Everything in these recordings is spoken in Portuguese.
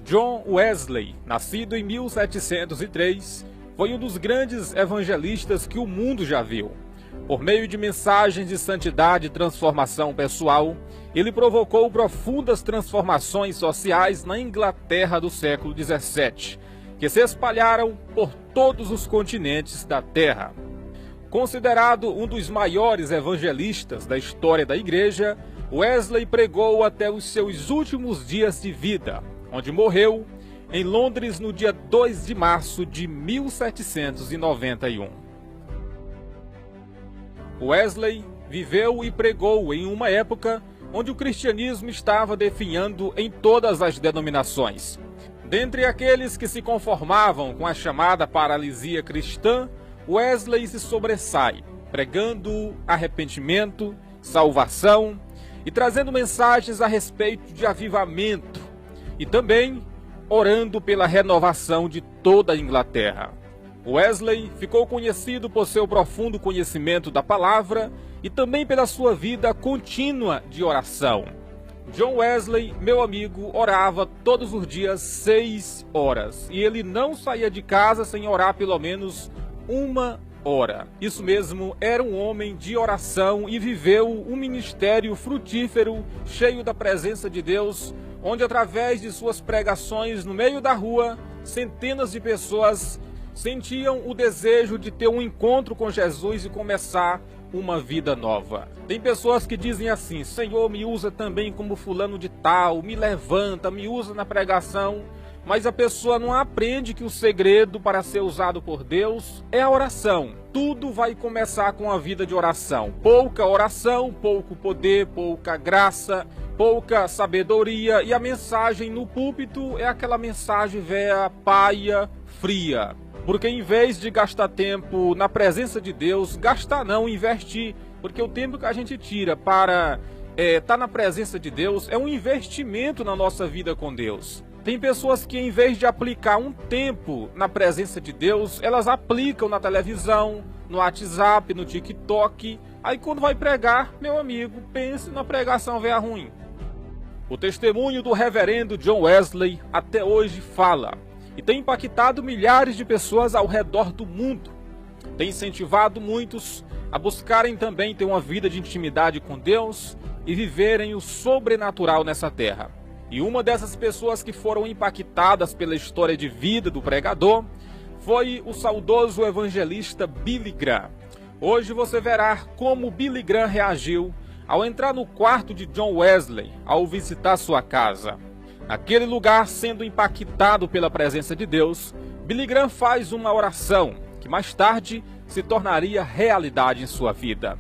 John Wesley, nascido em 1703, foi um dos grandes evangelistas que o mundo já viu. Por meio de mensagens de santidade e transformação pessoal, ele provocou profundas transformações sociais na Inglaterra do século XVII, que se espalharam por todos os continentes da Terra. Considerado um dos maiores evangelistas da história da Igreja, Wesley pregou até os seus últimos dias de vida, onde morreu em Londres no dia 2 de março de 1791. Wesley viveu e pregou em uma época onde o cristianismo estava definhando em todas as denominações. Dentre aqueles que se conformavam com a chamada paralisia cristã, Wesley se sobressai, pregando arrependimento, salvação e trazendo mensagens a respeito de avivamento e também orando pela renovação de toda a Inglaterra. Wesley ficou conhecido por seu profundo conhecimento da palavra e também pela sua vida contínua de oração. John Wesley, meu amigo, orava todos os dias 6 horas e ele não saía de casa sem orar pelo menos 1 hora. Isso mesmo, era um homem de oração e viveu um ministério frutífero, cheio da presença de Deus, onde através de suas pregações no meio da rua, centenas de pessoas sentiam o desejo de ter um encontro com Jesus e começar uma vida nova. Tem pessoas que dizem assim: Senhor, me usa também como fulano de tal, me levanta, me usa na pregação. Mas a pessoa não aprende que o segredo para ser usado por Deus é a oração. Tudo vai começar com a vida de oração. Pouca oração, pouco poder, pouca graça, pouca sabedoria. E a mensagem no púlpito é aquela mensagem velha, paia, fria. Porque em vez de gastar tempo na presença de Deus, gastar não, investir. Porque o tempo que a gente tira para estar na presença de Deus é um investimento na nossa vida com Deus. Tem pessoas que, em vez de aplicar um tempo na presença de Deus, elas aplicam na televisão, no WhatsApp, no TikTok. Aí quando vai pregar, meu amigo, pense na pregação velha ruim. O testemunho do reverendo John Wesley até hoje fala e tem impactado milhares de pessoas ao redor do mundo. Tem incentivado muitos a buscarem também ter uma vida de intimidade com Deus e viverem o sobrenatural nessa terra. E uma dessas pessoas que foram impactadas pela história de vida do pregador foi o saudoso evangelista Billy Graham. Hoje você verá como Billy Graham reagiu ao entrar no quarto de John Wesley ao visitar sua casa. Naquele lugar, sendo impactado pela presença de Deus, Billy Graham faz uma oração que mais tarde se tornaria realidade em sua vida.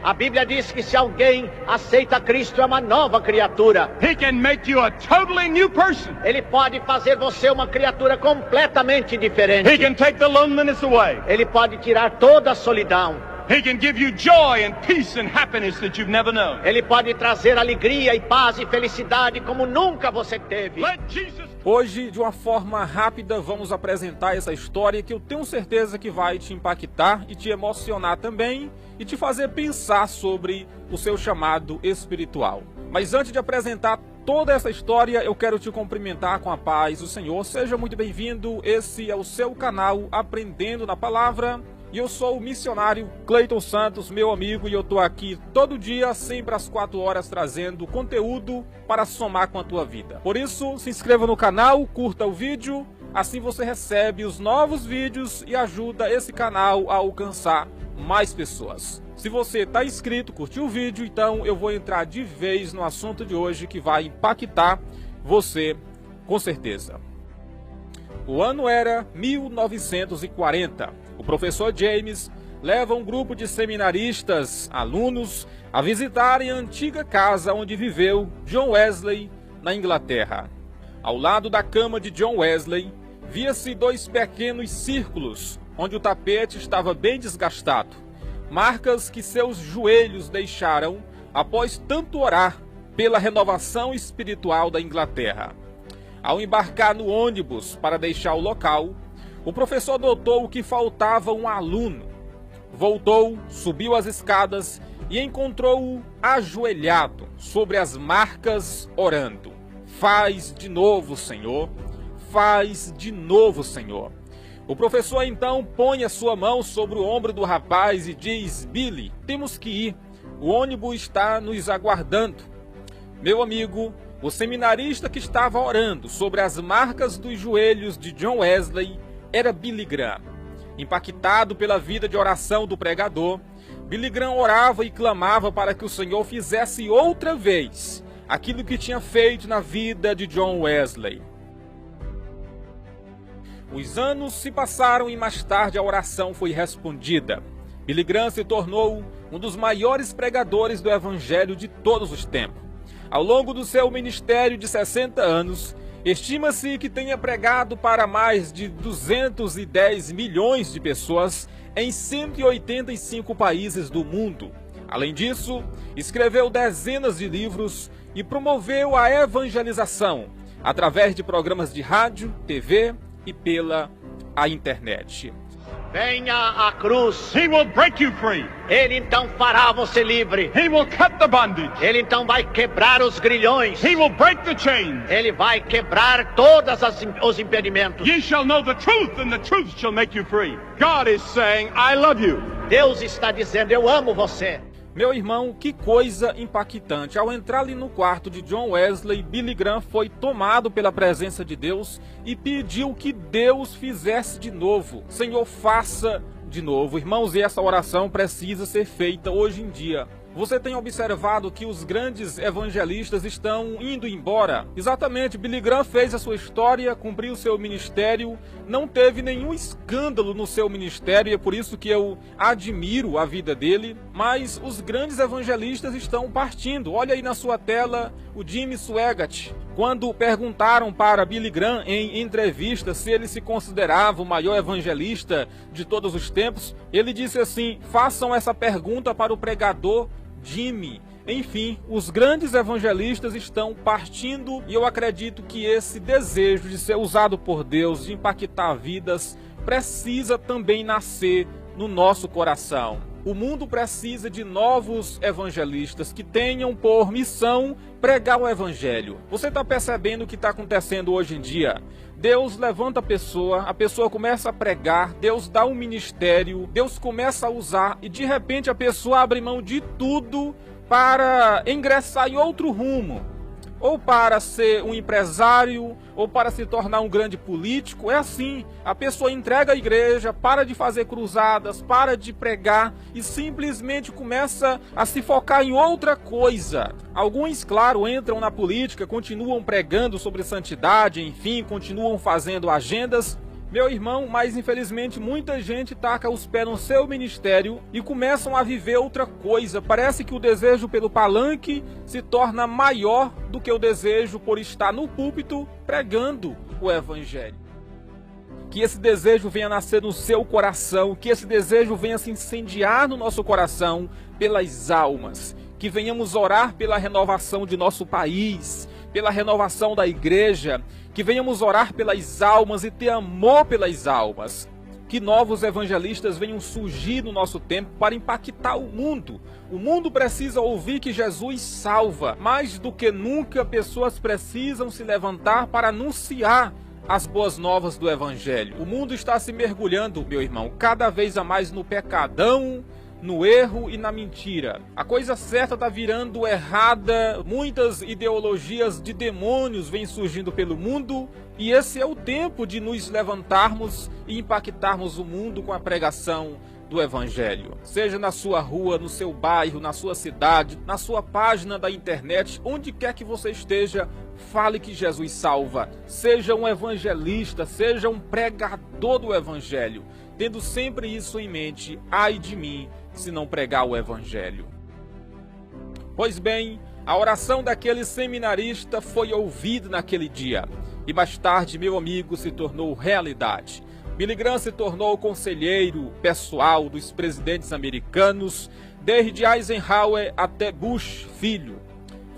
A Bíblia diz que se alguém aceita Cristo é uma nova criatura. He can make you a totally new person. Ele pode fazer você uma criatura completamente diferente. He can take the loneliness away. Ele pode tirar toda a solidão. He can give you joy and peace and happiness that you've never known. Ele pode trazer alegria e paz e felicidade como nunca você teve. Let Jesus... Hoje, de uma forma rápida, vamos apresentar essa história que eu tenho certeza que vai te impactar e te emocionar também e te fazer pensar sobre o seu chamado espiritual. Mas antes de apresentar toda essa história, eu quero te cumprimentar com a paz do Senhor. Seja muito bem-vindo, esse é o seu canal Aprendendo na Palavra. E eu sou o missionário Cleiton Santos, meu amigo, e eu tô aqui todo dia, sempre às 4 horas, trazendo conteúdo para somar com a tua vida. Por isso, se inscreva no canal, curta o vídeo, assim você recebe os novos vídeos e ajuda esse canal a alcançar mais pessoas. Se você está inscrito, curtiu o vídeo, então eu vou entrar de vez no assunto de hoje que vai impactar você com certeza. O ano era 1940. O professor James leva um grupo de seminaristas, alunos, a visitarem a antiga casa onde viveu John Wesley, na Inglaterra. Ao lado da cama de John Wesley, via-se 2 pequenos círculos, onde o tapete estava bem desgastado, marcas que seus joelhos deixaram após tanto orar pela renovação espiritual da Inglaterra. Ao embarcar no ônibus para deixar o local, o professor notou que faltava um aluno. Voltou, subiu as escadas e encontrou-o ajoelhado sobre as marcas orando. Faz de novo, Senhor. Faz de novo, Senhor. O professor então põe a sua mão sobre o ombro do rapaz e diz: Billy, temos que ir. O ônibus está nos aguardando. Meu amigo, o seminarista que estava orando sobre as marcas dos joelhos de John Wesley era Billy Graham. Impactado pela vida de oração do pregador, Billy Graham orava e clamava para que o Senhor fizesse outra vez aquilo que tinha feito na vida de John Wesley. Os anos se passaram e mais tarde a oração foi respondida. Billy Graham se tornou um dos maiores pregadores do Evangelho de todos os tempos. Ao longo do seu ministério de 60 anos, estima-se que tenha pregado para mais de 210 milhões de pessoas em 185 países do mundo. Além disso, escreveu dezenas de livros e promoveu a evangelização através de programas de rádio, TV e pela internet. Venha à cruz. He will break you free. Ele então fará você livre. He will cut the bondage. Ele então vai quebrar os grilhões. He will break the chains. Ele vai quebrar todos os impedimentos. Ye shall know the truth, and the truth shall make you free. God is saying, I love you. Deus está dizendo, eu amo você. Meu irmão, que coisa impactante. Ao entrar ali no quarto de John Wesley, Billy Graham foi tomado pela presença de Deus e pediu que Deus fizesse de novo. Senhor, faça de novo. Irmãos, e essa oração precisa ser feita hoje em dia. Você tem observado que os grandes evangelistas estão indo embora? Exatamente, Billy Graham fez a sua história, cumpriu o seu ministério, não teve nenhum escândalo no seu ministério, e é por isso que eu admiro a vida dele, mas os grandes evangelistas estão partindo. Olha aí na sua tela o Jimmy Swaggart. Quando perguntaram para Billy Graham em entrevista se ele se considerava o maior evangelista de todos os tempos, ele disse assim: façam essa pergunta para o pregador Jimmy. Enfim, os grandes evangelistas estão partindo e eu acredito que esse desejo de ser usado por Deus, de impactar vidas, precisa também nascer no nosso coração. O mundo precisa de novos evangelistas que tenham por missão pregar o evangelho. Você está percebendo o que está acontecendo hoje em dia? Deus levanta a pessoa começa a pregar, Deus dá um ministério, Deus começa a usar e de repente a pessoa abre mão de tudo para ingressar em outro rumo. Ou para ser um empresário, ou para se tornar um grande político. É assim, a pessoa entrega a igreja, para de fazer cruzadas, para de pregar e simplesmente começa a se focar em outra coisa. Alguns, claro, entram na política, continuam pregando sobre santidade, enfim, continuam fazendo agendas. Meu irmão, mas infelizmente muita gente taca os pés no seu ministério e começam a viver outra coisa. Parece que o desejo pelo palanque se torna maior do que o desejo por estar no púlpito pregando o evangelho. Que esse desejo venha nascer no seu coração, que esse desejo venha se incendiar no nosso coração pelas almas. Que venhamos orar pela renovação de nosso país, pela renovação da igreja, que venhamos orar pelas almas e ter amor pelas almas. Que novos evangelistas venham surgir no nosso tempo para impactar o mundo. O mundo precisa ouvir que Jesus salva. Mais do que nunca, pessoas precisam se levantar para anunciar as boas novas do evangelho. O mundo está se mergulhando, meu irmão, cada vez a mais no pecadão, no erro e na mentira. A coisa certa está virando errada, muitas ideologias de demônios vêm surgindo pelo mundo, e esse é o tempo de nos levantarmos e impactarmos o mundo com a pregação do evangelho. Seja na sua rua, no seu bairro, na sua cidade, na sua página da internet, onde quer que você esteja, fale que Jesus salva. Seja um evangelista, seja um pregador do evangelho, tendo sempre isso em mente. Ai de mim se não pregar o evangelho. Pois bem, a oração daquele seminarista foi ouvida naquele dia, e mais tarde, meu amigo, se tornou realidade. Billy Graham se tornou conselheiro pessoal dos presidentes americanos, desde Eisenhower até Bush filho.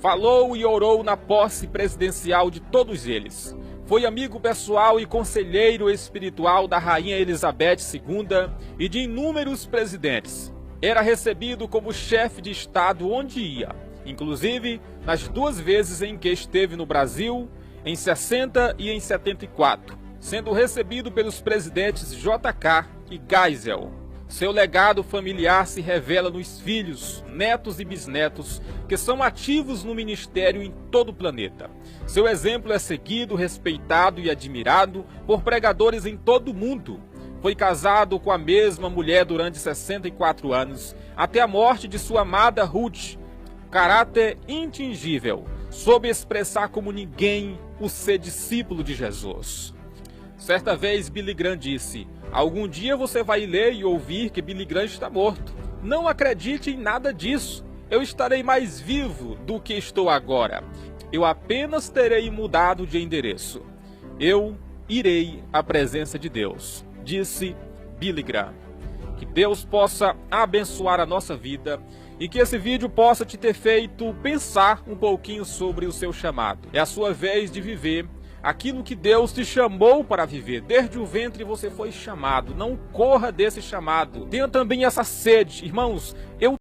Falou e orou na posse presidencial de todos eles. Foi amigo pessoal e conselheiro espiritual da Rainha Elizabeth II e de inúmeros presidentes. Era recebido como chefe de Estado onde ia. inclusive nas 2 vezes em que esteve no Brasil, em 60 e em 74, sendo recebido pelos presidentes JK e Geisel. Seu legado familiar se revela nos filhos, netos e bisnetos que são ativos no ministério em todo o planeta. Seu exemplo é seguido, respeitado e admirado por pregadores em todo o mundo. Foi casado com a mesma mulher durante 64 anos, até a morte de sua amada Ruth. Caráter intingível, soube expressar como ninguém o ser discípulo de Jesus. Certa vez Billy Graham disse: algum dia você vai ler e ouvir que Billy Graham está morto. Não acredite em nada disso. Eu estarei mais vivo do que estou agora. Eu apenas terei mudado de endereço. Eu irei à presença de Deus, disse Billy Graham. Que Deus possa abençoar a nossa vida e que esse vídeo possa te ter feito pensar um pouquinho sobre o seu chamado. É a sua vez de viver aquilo que Deus te chamou para viver. Desde o ventre você foi chamado. Não corra desse chamado. Tenha também essa sede. Irmãos, eu